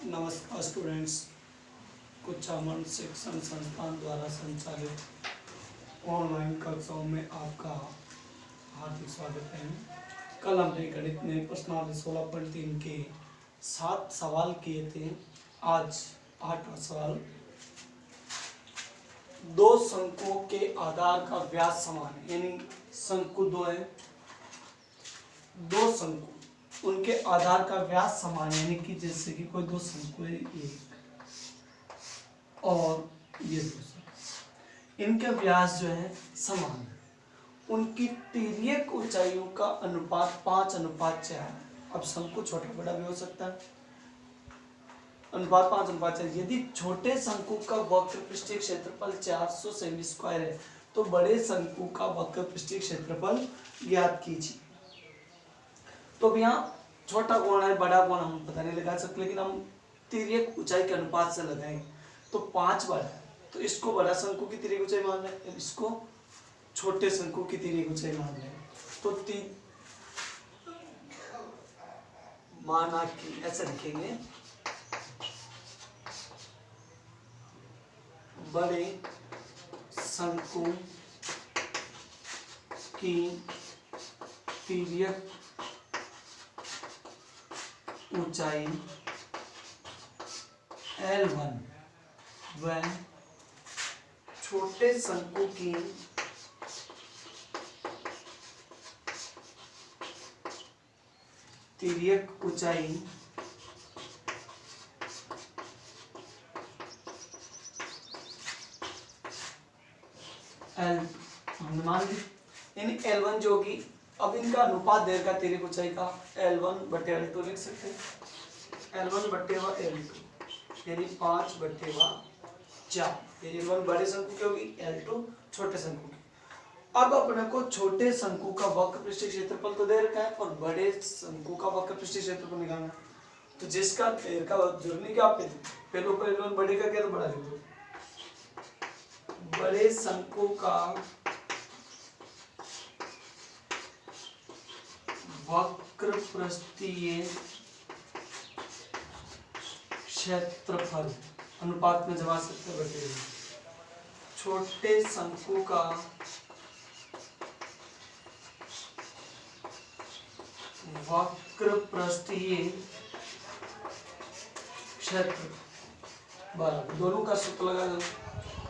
नमस्कार स्टूडेंट्स, कुचामन शिक्षण संस्थान द्वारा संचालित ऑनलाइन कक्षाओं में आपका हार्दिक स्वागत है। कल हमने गणित में प्रश्नावली 16.3 के 7 सवाल किए थे। आज 8वां सवाल, दो शंकुओं के आधार का व्यास समान है, यानी शंकु दो है, दो शंकु उनके आधार का व्यास समान है, यानी कि जैसे कि कोई दो शंकु है, एक और ये दूसरा, इनके व्यास जो है समान है, उनकी तिर्यक ऊंचाइयों का अनुपात 5:4। अब शंकु छोटा बड़ा भी हो सकता है, अनुपात 5:4। यदि छोटे शंकु का वक्र पृष्ठीय क्षेत्रफल 400 सेमी स्क्वायर है तो बड़े शंकु का वक्र पृष्ठीय क्षेत्रफल ज्ञात कीजिए। तो अब यहाँ छोटा कोण है, बड़ा कोण हम पता नहीं लगा सकते, लेकिन हम तिर्यक ऊंचाई के अनुपात से लगाएंगे। तो 5 बड़ा है तो इसको बड़ा शंकु की तिर्यक ऊंचाई मान लें, इसको छोटे शंकु की तिर्यक ऊंचाई मान लें। तो माना कि ऐसे लिखेंगे, बड़े शंकु की तिर्यक ऊंचाई L1 व छोटे शंकु की तिर्यक ऊंचाई L हमने मान ली, यानी L1 जो होगी, अब इनका अनुपात दे रखा तिर्यक ऊंचाई का, L1/L2 लिख सकते हैं, L1/L2 यानी 5/4। L1 बड़े शंकु की होगी, L2 छोटे शंकु की। अब अपने को छोटे शंकु का वक्र पृष्ठीय क्षेत्रफल तो दे रखा है और बड़े शंकु का वक्र पृष्ठीय क्षेत्रफल निकालना है। तो जिसका देर का जरूरी क्या, पहले ऊपर L1 बड़े का क्या, तो बड़ा लिख दो। बड़े शंकु का वक्र पृष्ठीय क्षेत्रफल अनुपात में जमा सकते हैं बटे छोटे शंकु का वक्र पृष्ठीय क्षेत्र बराबर, दोनों का सूत्र लगा दो।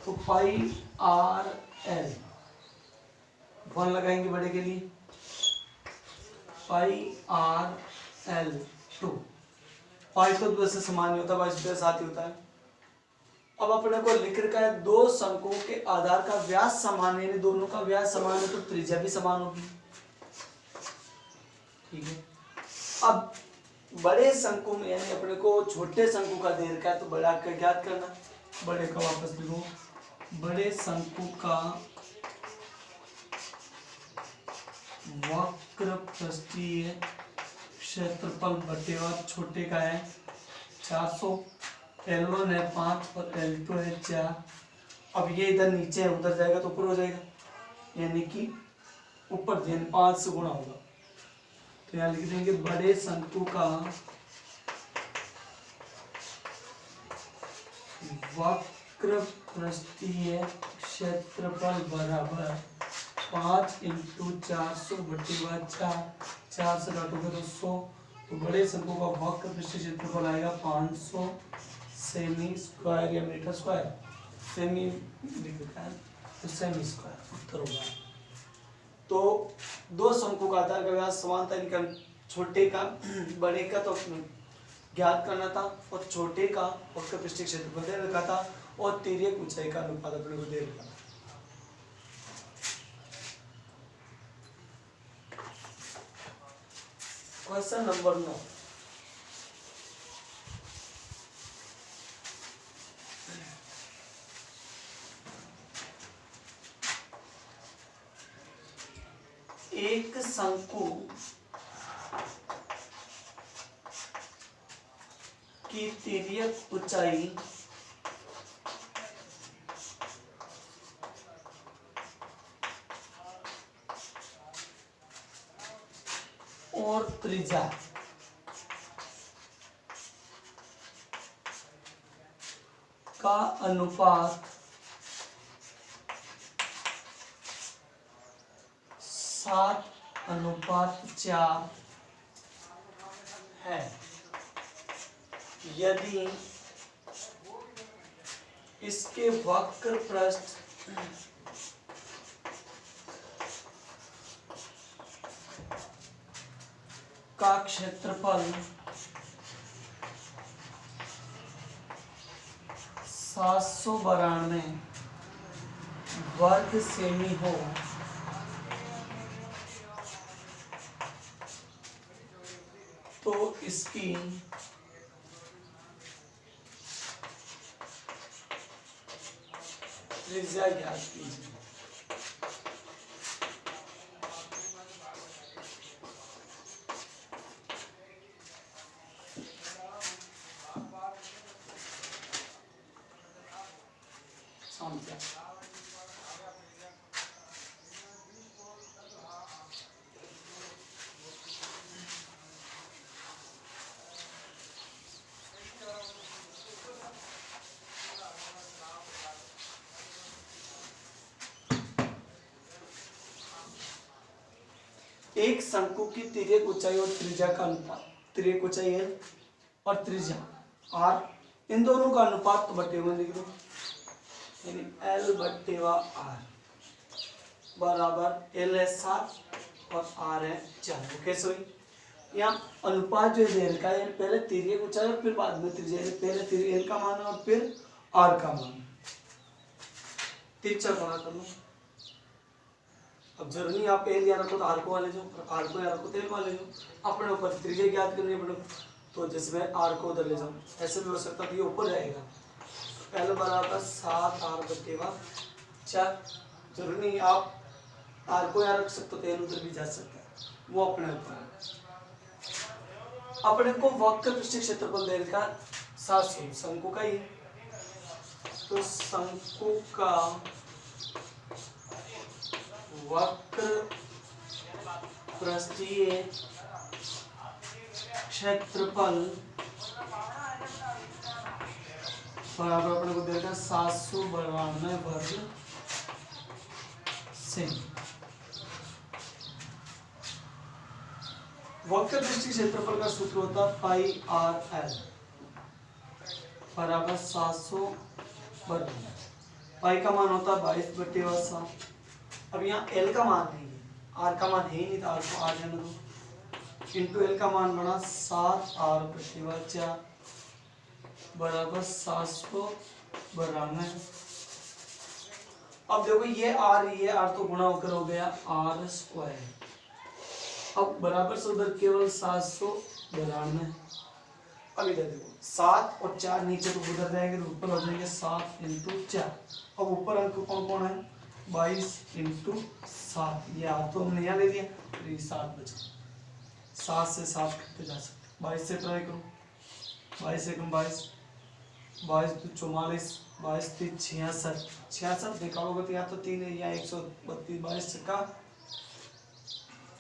तो πr/L 1 लगाएंगे बड़े के लिए, πr/L2। पाई तो दो से समान नहीं होता, बाई से साथ ही होता है। अब अपने को लिख रखा है दो शंकुओं के आधार का व्यास समान है, यानी दोनों का व्यास समान है तो त्रिज्या भी समान होगी, ठीक है। अब बड़े शंकु में, यानी अपने को छोटे शंकु का दे रखा है तो बड़ा का ज्ञात करना। बड़े का वापस लिखो, बड़े शंकु का वक्र पृष्ठीय क्षेत्रफल बटेवा छोटे का है 400, L1 है 5 और L2 है 4। अब ये इधर नीचे है, उधर जाएगा तो ऊपर हो जाएगा, यानी कि ऊपर 5 से गुणा होगा। तो यहाँ लिख देंगे बड़े शंकु का वक्र पृष्ठीय क्षेत्रफल बराबर 5 × 400/4। 4 से काटोगे तो 100, तो बड़े शंकु का वक्र पृष्ठीय क्षेत्रफल आएगा 500 सेमी स्क्वायर या मीटर स्क्वायर, सेमी लिखा है तो सेमी स्क्वायर उत्तर होगा। तो दो शंकु का आधार का व्यास समान था, इनका छोटे का बड़े का तो ज्ञात करना था और छोटे का वक्र पृष्ठीय क्षेत्रफल दे रखा था और तिर्यक ऊंचाई का अनुपात अपने को दे रखा था। क्वेश्चन नंबर 9, एक शंकु की तिर्यक ऊंचाई और त्रिज्या का अनुपात 7:4 है यदि इसके वक्र पृष्ठ का क्षेत्रफल 792 वर्ग सेमी हो तो इसकी त्रिज्या ज्ञात कीजिए। एक शंकु की तिर्यक ऊंचाई और त्रिज्या का अनुपात, तिर्यक ऊंचाई L और त्रिज्या R, इन दोनों का अनुपात तो बटे हुए लिख दो, यानी L/R बराबर L है 7 और R है 4। कैसे हुई? यहाँ अनुपात जो दे रखा है पहले तिर्यक ऊंचाई और फिर बाद में त्रिज्या, पहले L का मान और फिर R का मान। तिरछा गुणा कर लो। अब जरूरी आप L या रखो तो R को वाले जाओ, R को या रखो तो L वाले जाओ। अपने ऊपर त्रिज्या ज्ञात करनी है तो जिसमें R को उधर ले जाओ, ऐसे भी हो सकता है कि ऊपर जाएगा। L बराबर 7R/4। जरूरी नहीं आप R को या रख सकते हो तो L उधर भी जा सकता है, वो अपने ऊपर है। अपने को वक्र पृष्ठ क्षेत्रफल दे रखा 700, शंकु का ही, तो शंकु का वक्र पृष्ठीय क्षेत्रफल बराबर अपने को देगा 792 वर्ग सेमी। वक्र पृष्ठीय क्षेत्रफल का सूत्र होता है πRL बराबर 700 वर्ग। पाई का मान होता है 22/7। अब यहाँ L का मान नहीं है, R का मान है ही नहीं, तो R को R जाने दो, इंटू L का मान बना 7R/4 बराबर 792। अब देखो ये R तो गुणा होकर हो गया R²। अब बराबर से उधर केवल 792। अब इधर देखो 7 और 4 नीचे तो उधर जाएंगे तो ऊपर हो जाएंगे 7 × 4। अब ऊपर अंक कौन कौन है? 22 × 7, ये तो हमने यहाँ ले लिया, तो ये 7 बचा। 7 से 7 कटते जा सकते, 22 से ट्राई करो, 22 से 22, 22 तो 44, 22 3 66, 66 निकालोगे तो यहाँ तो 3 है, यहाँ 132, 22 का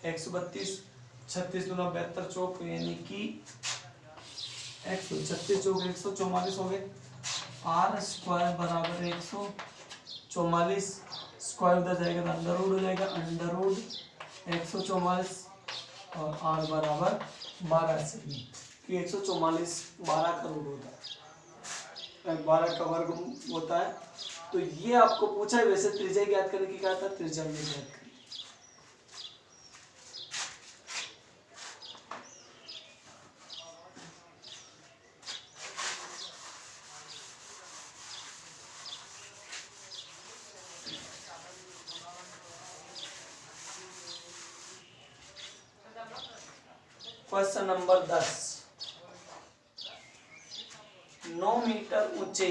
132, 36 दूना 72 चौक, यानी कि 136 चौक 144 हो गए। R² बराबर 144, स्क्वायर उधर जाएगा तो अंडर रूट हो जाएगा, अंडर रूट 144 और R बराबर 12 सेमी, कि 144 12 का रूट होता है, 12 का वर्ग होता है। तो ये आपको पूछा है, वैसे त्रिज्या ज्ञात करने की कहा था, त्रिज्या में ज्ञात करें। क्वेश्चन नंबर 10, 9 मीटर ऊंचे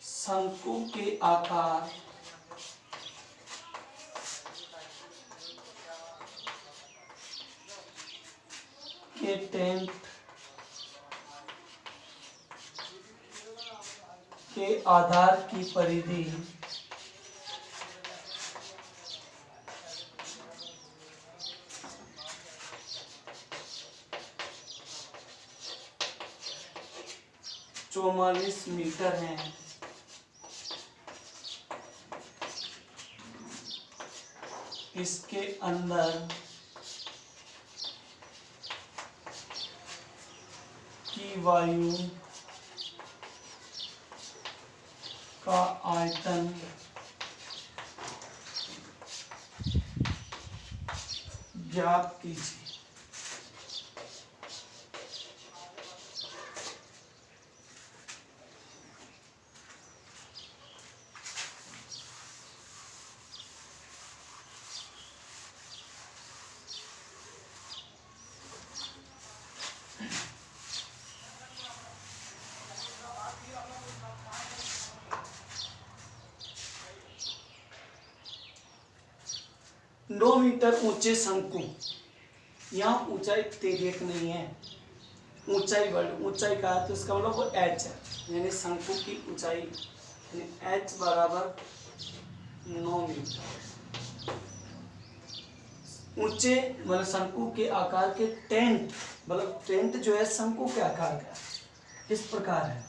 शंकु के आकार के टेंट के आधार की परिधि 44 मीटर है। इसके अंदर की वायु का आयतन ज्ञात कीजिए। नौ मीटर ऊंचे शंकु, यहाँ ऊंचाई तेरेक नहीं है, ऊंचाई वर्ड ऊंचाई का है तो इसका मतलब वो एच है, यानी शंकु की ऊंचाई यानी एच बराबर 9 मीटर। ऊंचे मतलब शंकु के आकार के टेंट, मतलब टेंट जो है शंकु के आकार का इस प्रकार है।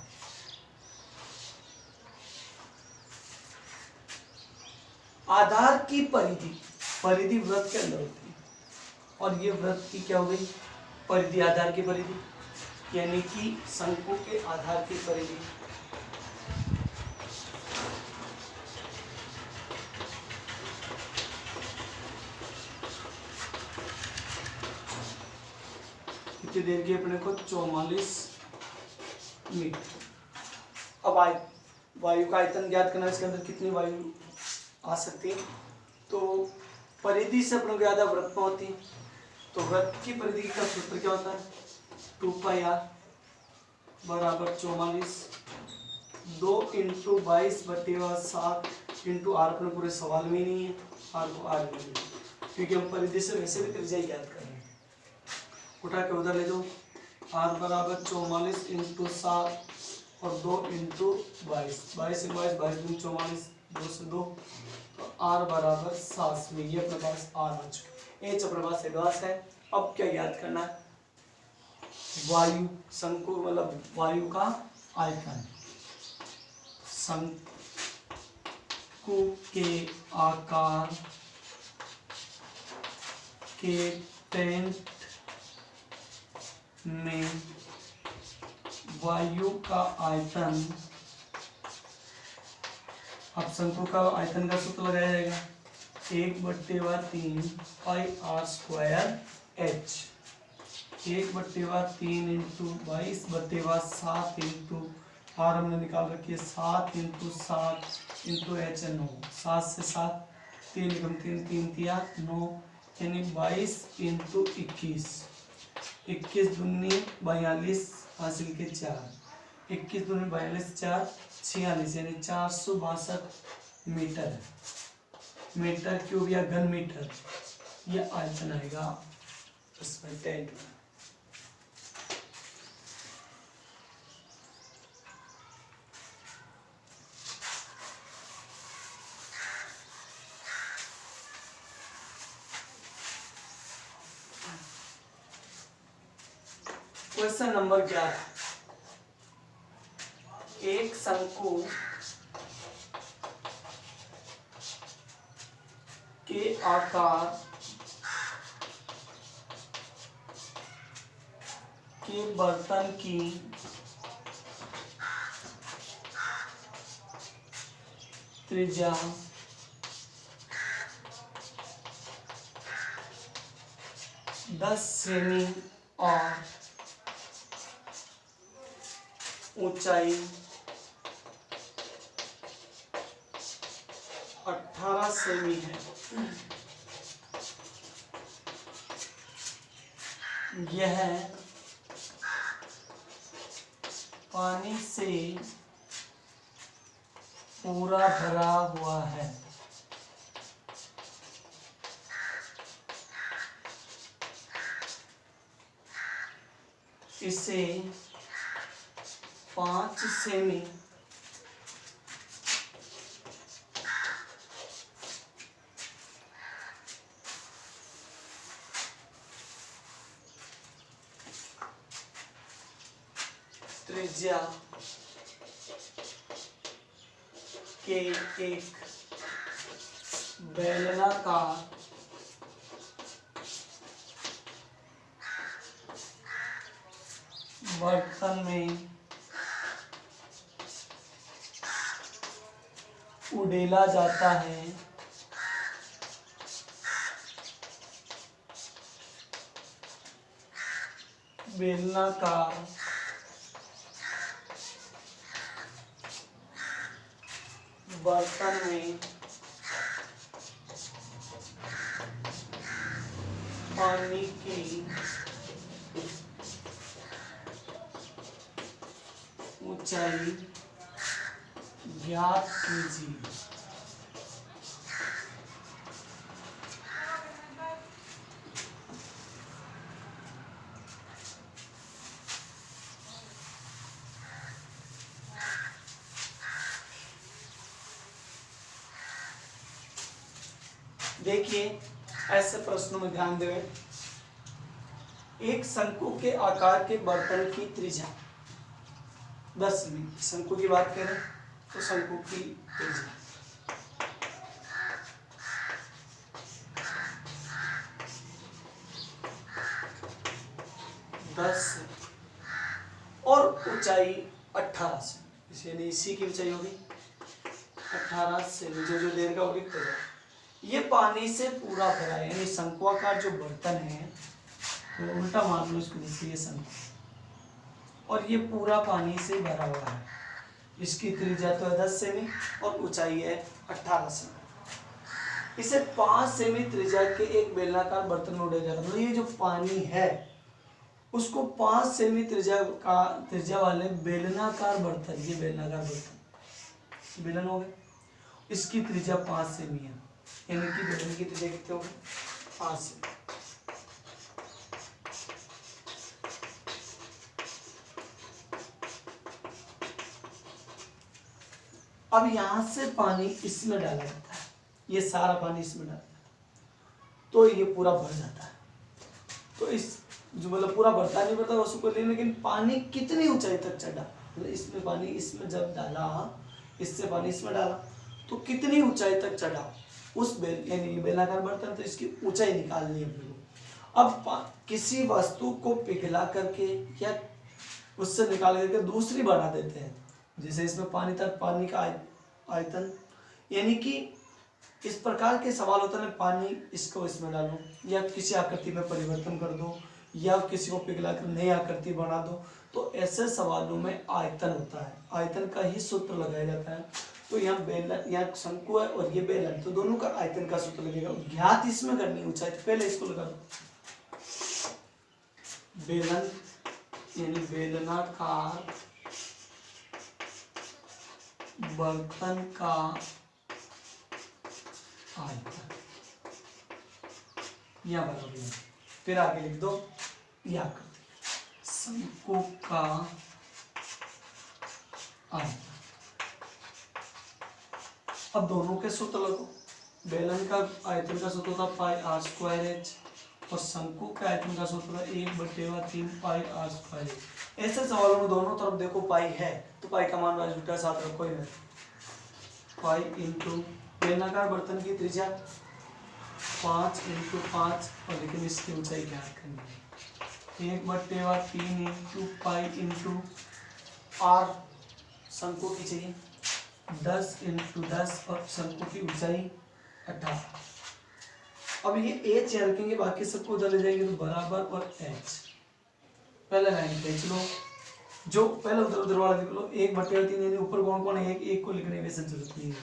आधार की परिधि, परिधि वृत्त के अंदर होती है और ये वृत्त की क्या हो गई परिधि, आधार की परिधि, यानी कि शंकु के आधार की परिधि कितनी देर की अपने को 44 मीटर। अब वायु का आयतन ज्ञात करना, इसके अंदर कितनी वायु आ सकती है, तो परिधि से अपने को ज्यादा वृत्त में होती है, तो वृत्त की परिधि का सूत्र क्या होता है 2πr बराबर 44, 2 × 22/7 × r। अपने पूरे सवाल में ही नहीं है, r को r में नहीं, क्योंकि हम परिधि से वैसे भी त्रिज्या ज्ञात कर रहे हैं। उठा के उधर ले जाओ, r बराबर 44 × 7 और 2 × 22, 22 × 22 22 × 44, 2 से 2, तो r बराबर 7 में ये अपने पास r आ चुका है। एच अपने पास एडवांस है। अब क्या याद करना है, वायु शंकु मतलब वायु का आयतन, शंकु के आकार के टेंट में वायु का आयतन। अब शंकु का आयतन का सूत्र लगाया जाएगा 1/3 πr² h, 1/3 × 22/7 × r हमने निकाल रखी है 7 × 7 × h 9, 7 से 7 3 × 3 3 तिया 9, यानी 22 × 21, 21 दूनी 42 हासिल के 4, 21 दूनी 42 4 46, यानी 462 मीटर, मीटर क्यूब या घन मीटर ये आयतन आएगा इसमें टेंट में। क्वेश्चन नंबर 11, एक शंकु के आकार के बर्तन की त्रिज्या 10 सेमी और ऊंचाई 18 सेमी है। यह पानी से पूरा भरा हुआ है। इसे 5 सेमी त्रिज्या के एक बेलनाकार बर्तन में उड़ेला जाता है, बेलनाकार बर्तन में पानी की ऊंचाई ज्ञात कीजिए। देखिए ऐसे प्रश्नों में ध्यान दें। एक शंकु के आकार के बर्तन की त्रिज्या 10 सेमी, शंकु की बात करें तो शंकु की त्रिज्या 10 और ऊंचाई 18 सेमी, यानी इसी की ऊंचाई होगी 18 सेमी। जो जो देर का वो लिखते जाए। ये पानी से पूरा भरा है, यानी शंकुआकार जो बर्तन है तो उल्टा मान लो इसको, नीचे ये शंकु और ये पूरा पानी से भरा हुआ है। इसकी त्रिज्या तो है 10 सेमी और ऊंचाई है 18 सेमी। इसे 5 सेमी त्रिज्या के एक बेलनाकार बर्तन में उड़ाया जाता है। मतलब ये जो पानी है उसको 5 सेमी त्रिज्या वाले बेलनाकार बर्तन, ये बेलनाकार बर्तन बेलन हो गए, इसकी त्रिज्या 5 सेमी है, यानी कि बेलन की त्रिज्या कितने होगी 5 सेमी। अब यहां से पानी इसमें डाला जाता है, ये सारा पानी इसमें डाला तो ये पूरा भर जाता है। तो इस जो मतलब पूरा भरता नहीं भरता उसको ले, लेकिन पानी कितनी ऊंचाई तक चढ़ा, मतलब इसमें पानी इसमें जब डाला, इससे पानी इसमें डाला तो कितनी ऊंचाई तक चढ़ा उस बेल, यानी बेलनाकार बर्तन, तो इसकी ऊंचाई निकालनी है अपने को। अब किसी वस्तु को पिघला करके या उससे निकाल करके दूसरी बढ़ा देते हैं, जैसे इसमें पानी तक पानी का आयतन, यानी कि इस प्रकार के सवाल होता है, पानी इसको इसमें डालो या किसी आकृति में परिवर्तन कर दो या किसी को पिघला कर नई आकृति बना दो, तो ऐसे सवालों में आयतन होता है, आयतन का ही सूत्र लगाया जाता है। तो यहाँ बेलन, यहाँ शंकु है और ये बेलन, तो दोनों का आयतन का सूत्र लगेगा। ज्ञात इसमें करनी ऊंचाई, तो पहले इसको लगा दो। बेलन यानी बेलनाकार बर्तन का आयतन या बराबर है। फिर आगे लिख दो या शंकु का आयतन। अब दोनों के सूत्र लगो। बेलन का आयतन का सूत्र था पाई आर स्क्वायर एच और शंकु के आयतन का सूत्र था 1/3 पाई आर स्क्वायर एच। ऐसे सवालों में दोनों तरफ देखो पाई है तो पाई का मान उल्टा साथ रखो ही नहीं। पाई इंटू बेलनाकार बर्तन की त्रिज्या 5 × 5 और लेकिन इसकी ऊंचाई ज्ञात करनी है 1/3 इंटू पाई इंटू आर, शंकु की चाहिए 10 × 10 और शंकु की ऊंचाई 18। अब ये एच रखेंगे, बाकी सबको उधर ले जाएंगे तो बराबर और एच। पहले लाइन खींच लो, जो पहले उधर उधर वाला लिख लो 1/3 यानी ऊपर कौन कौन है, एक को लिखने की वैसे जरूरत नहीं है।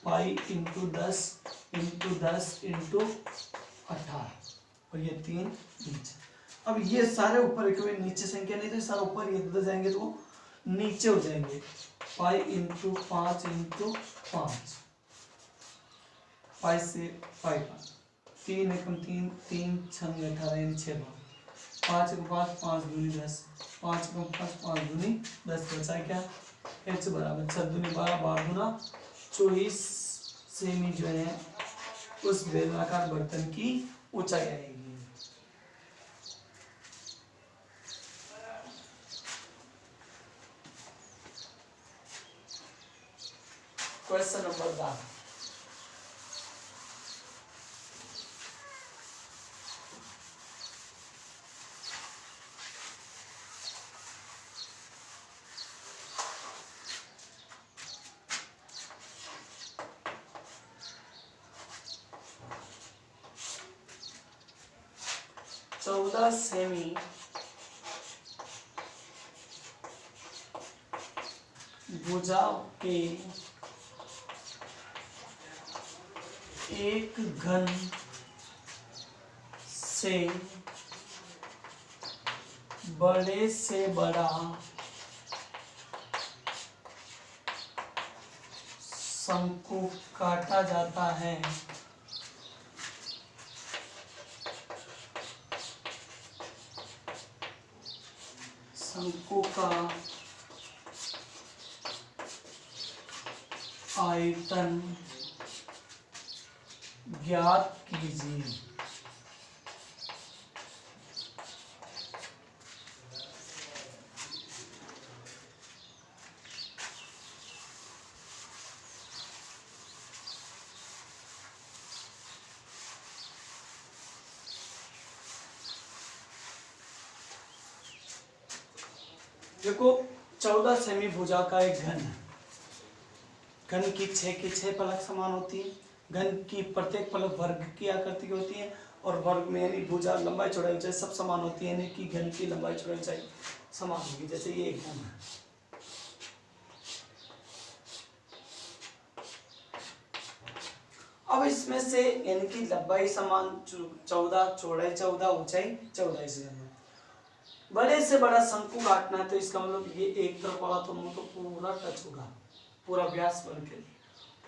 पाई इंटू 10 × 10 × 18 और ये 3 नीचे। अब ये सारे ऊपर लिखे हुए नीचे संख्या नहीं, तो सारे ऊपर ये उधर जाएंगे तो नीचे हो जाएंगे। पाई इंटू 5 × 5 पाई से पाई 3 × 3 3 6 18 यानी 6 बार 5 × 5 5 दूनी 10 5 × 5 5 दूनी 10 बचा क्या एच बराबर 6 दूनी 12 12 दूना 24 सेमी जो है उस बेलनाकार बर्तन की ऊंचाई आएगी। क्वेश्चन नंबर 10, चौदह सेमी भुजा के एक घन से बड़ा शंकु काटा जाता है। शंकु का आयतन ज्ञात कीजिए। देखो 14 सेमी भुजा का एक घन है। घन की 6 की 6 पलक समान होती है। घन की प्रत्येक पलक वर्ग की आकृति की होती है और वर्ग में यानी भुजा लंबाई चौड़ाई ऊंचाई सब समान होती है, यानी कि घन की लंबाई चौड़ाई ऊंचाई समान होगी। जैसे ये एक घन है, अब इसमें से यानी कि लंबाई समान 14, चौड़ाई 14, ऊंचाई 14 से बड़े से बड़ा शंकु काटना है, तो इसका मतलब ये एक तरफ वाला तो मतलब पूरा टच होगा, पूरा व्यास बन के,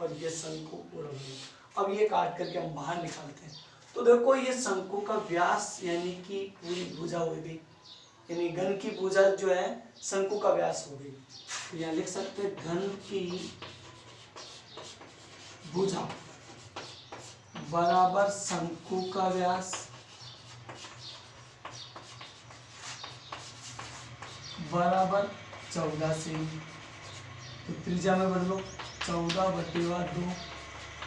और ये शंकु पूरा बन। अब ये काट करके हम बाहर निकालते हैं, तो देखो ये शंकु का व्यास यानी कि पूरी भुजा हो गई, यानी घन की भुजा जो है शंकु का व्यास हो गई। तो यहाँ लिख सकते हैं घन की भुजा बराबर शंकु का व्यास बराबर 14 सेमी। तो त्रिज्या में बदलो, 14/2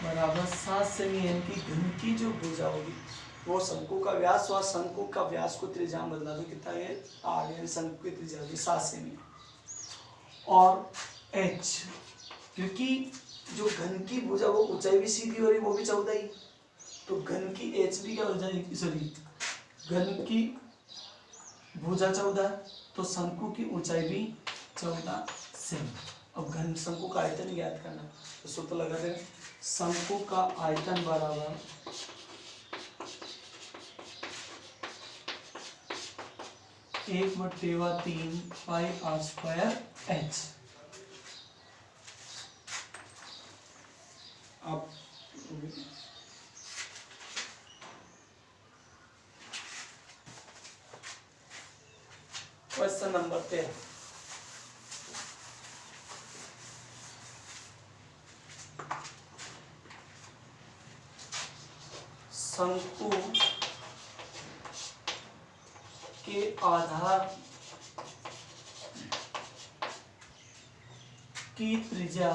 बराबर 7 सेमी, यानी कि घन की जो भुजा होगी वो शंकु का व्यास हुआ। शंकु का व्यास को त्रिज्या में बदला तो कितना है 8, यानी शंकु की त्रिज्या होगी 7 सेमी। और h, क्योंकि जो घन की भुजा वो ऊंचाई भी सीधी हो रही, वो भी 14 ही, तो घन की h भी क्या हो जाएगी, सॉरी घन की भुजा 14, तो शंकु की ऊंचाई भी 14 सेमी। अब घन शंकु का आयतन ज्ञात करना, तो सूत्र लगा दें, शंकु का आयतन बराबर एक बटेवा 3 पाई r स्क्वायर h। अब क्वेश्चन नंबर 13, शंकु के आधार की त्रिज्या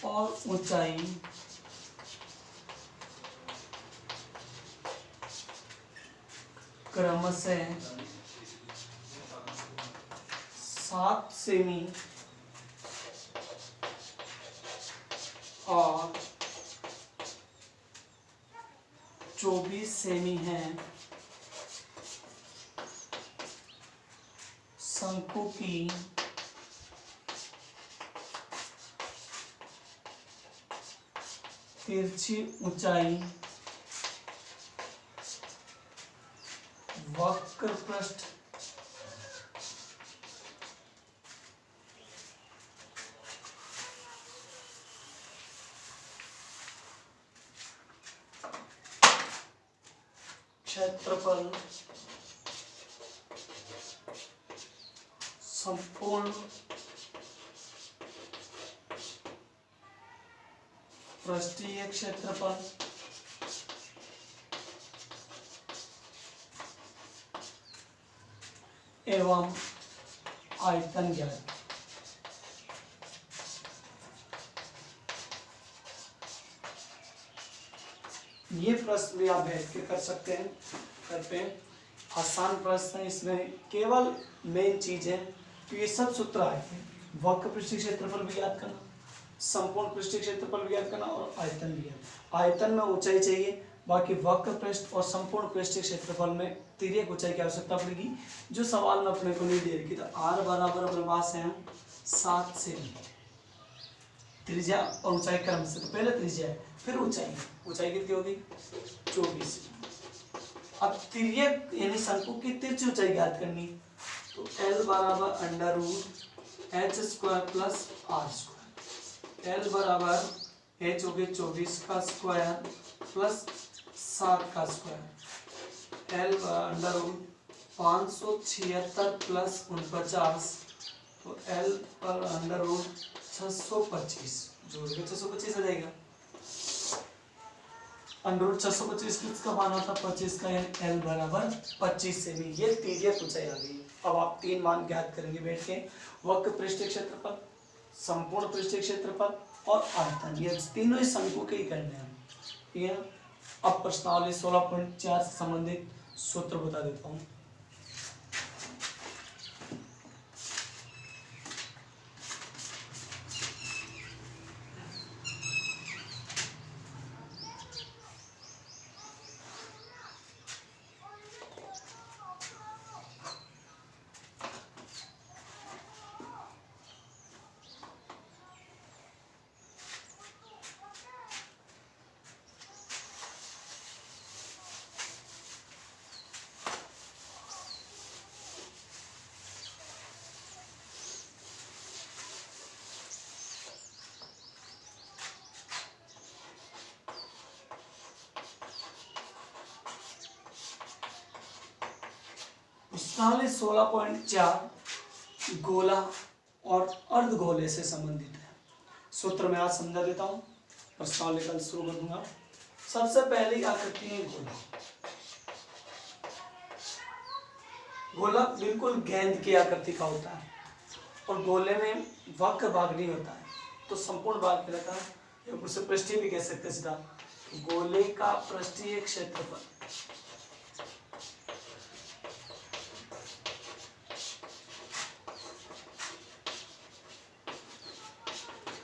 और ऊंचाई क्रमशः 7 सेमी और 24 सेमी है। शंकु की तिरछी ऊंचाई वक्र पृष्ठ क्षेत्रफल संपूर्ण पृष्ठीय क्षेत्रफल एवं आयतन ज्ञात। ये प्रश्न भी आप बैठ के कर सकते हैं, करते हैं, आसान प्रश्न है। इसमें केवल मेन चीज है तो ये सब सूत्र आए थे, वक्र पृष्ठीय क्षेत्रफल भी याद करना, संपूर्ण पृष्ठीय क्षेत्रफल भी याद करना और आयतन भी याद। आयतन में ऊंचाई चाहिए, बाकी वक्र पृष्ठ और संपूर्ण पृष्ठीय क्षेत्रफल में तिर्यक ऊंचाई की आवश्यकता पड़ेगी, जो सवाल में अपने को नहीं दे रही। तो r बराबर अपने पास है 7 से त्रिज्या और ऊंचाई क्रम से, तो पहले त्रिज्या है फिर ऊंचाई। ऊंचाई कितनी होगी 24। अब तिर्यक यानी शंकु की तिरछी ऊंचाई ज्ञात करनी, तो L बराबर under root H square plus R square. L बराबर h हो गई 24 का स्क्वायर प्लस 7 का स्क्वायर। L अंडर रूट 576 प्लस 49, तो L पर अंडर रूट 625, जोड़ के 625 आ जाएगा। अंडर रूट 625 किसका मान होता 25 का, L बराबर 25 से भी ये तिर्यक ऊंचाई आ गई। अब आप 3 मान ज्ञात करेंगे बैठ के, वक्र पृष्ठीय क्षेत्रफल, संपूर्ण पृष्ठीय क्षेत्रफल और आयतन, ये तीनों ही शंकु के ही करने हैं, ठीक है। अब प्रश्नावली 16.4 से संबंधित सूत्र बता देता हूँ। प्रश्नावली 16.4 गोला और अर्धगोले से संबंधित है। सूत्र में आज समझा देता हूँ, प्रश्नावली कल शुरू कर दूंगा। सबसे पहले आकृति है गोला। गोला बिल्कुल गेंद की आकृति का होता है और गोले में वक्र भाग नहीं होता है, तो संपूर्ण भाग कहलाता है, या उसे पृष्ठीय भी कह सकते हैं सीधा। गोले का पृष्ठीय क्षेत्रफल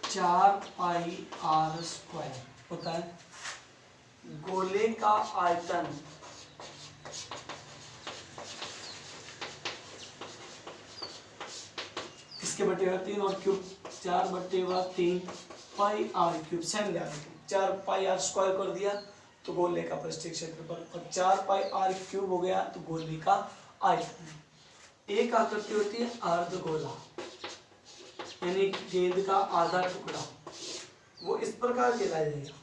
4πr² होता है। गोले का आयतन इसके बटेवा 3 और क्यूब 4/3 πr³ सेम ध्यान रखें, 4πr² कर दिया तो गोले का पृष्ठीय क्षेत्रफल, और 4πr³ हो गया तो गोले का आयतन। एक आकृति होती है अर्धगोला, यानी गेंद का आधा टुकड़ा, वो इस प्रकार कहलाया जाएगा।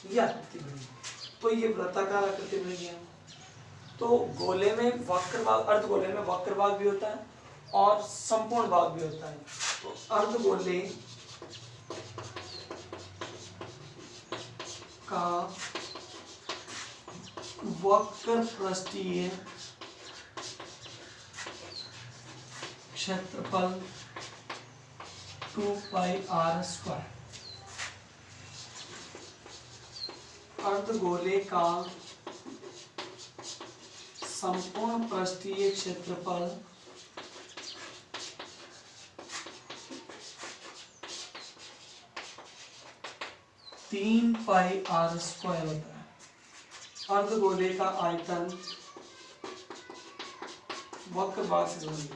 ये आकृति बनेगी, तो ये वृत्ताकार आकृति बनेगी। तो गोले में वक्र भाग, अर्धगोले में वक्र भाग भी होता है और संपूर्ण भाग भी होता है। तो अर्धगोले का वक्र पृष्ठीय क्षेत्रफल 2πr²। अर्धगोले का संपूर्ण पृष्ठीय क्षेत्रफल 3πr² होता है। अर्धगोले का आयतन वक्र भाग से जोड़िए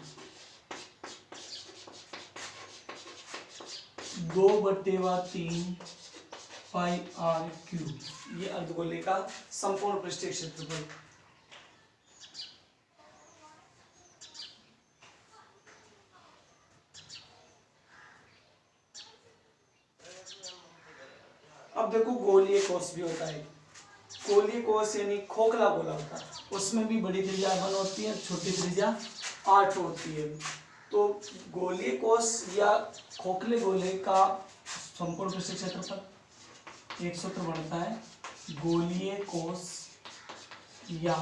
2/3 πr³। ये अर्धगोले का संपूर्ण पृष्ठीय क्षेत्रफल। अब देखो गोलीय कोष भी होता है। गोलीय कोष यानी खोखला गोला होता है, उसमें भी बड़ी त्रिज्या 1 होती है, छोटी त्रिज्या 8 होती है। तो गोलीय कोष या खोखले गोले का संपूर्ण पृष्ठीय क्षेत्रफल, एक सूत्र बनता है गोलीय कोष या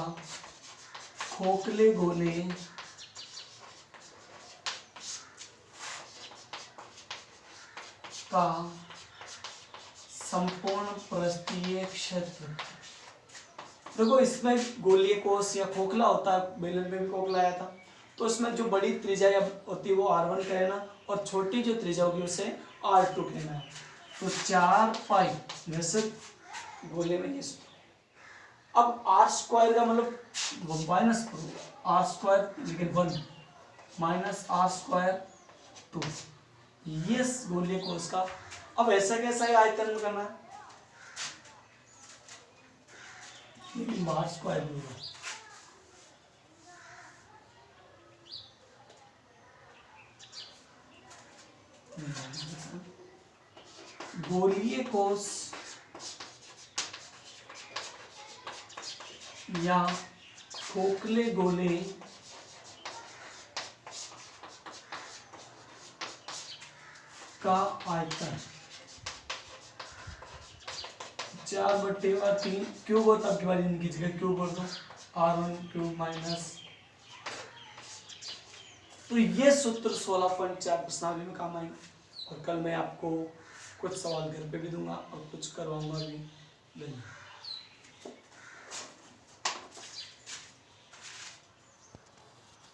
खोखले गोले का संपूर्ण पृष्ठीय क्षेत्र। देखो इसमें गोलीय कोश या खोखला होता है, बेलन में भी खोखला आया था, तो इसमें जो बड़ी त्रिज्या होती है वो r1 कहना और छोटी जो त्रिज्या होगी उसे r2 कहना है। तो 4 पाई वैसे गोले में ये अब r स्क्वायर का मतलब माइनस करो r स्क्वायर लेकिन 1 माइनस r स्क्वायर 2, ये गोलीय कोश का। अब ऐसा कैसा है आयतन में करना है, लेकिन r स्क्वायर भी होगा। गोलीय कोश या खोखले गोले का आयतन 4/3 क्यूब होता है, इनकी जगह क्यूब कर दो r1 क्यूब माइनस। तो ये सूत्र 16.4 प्रश्नावली में काम आएंगे और कल मैं आपको कुछ सवाल घर पे भी दूंगा और कुछ करवाऊंगा भी। धन्यवाद।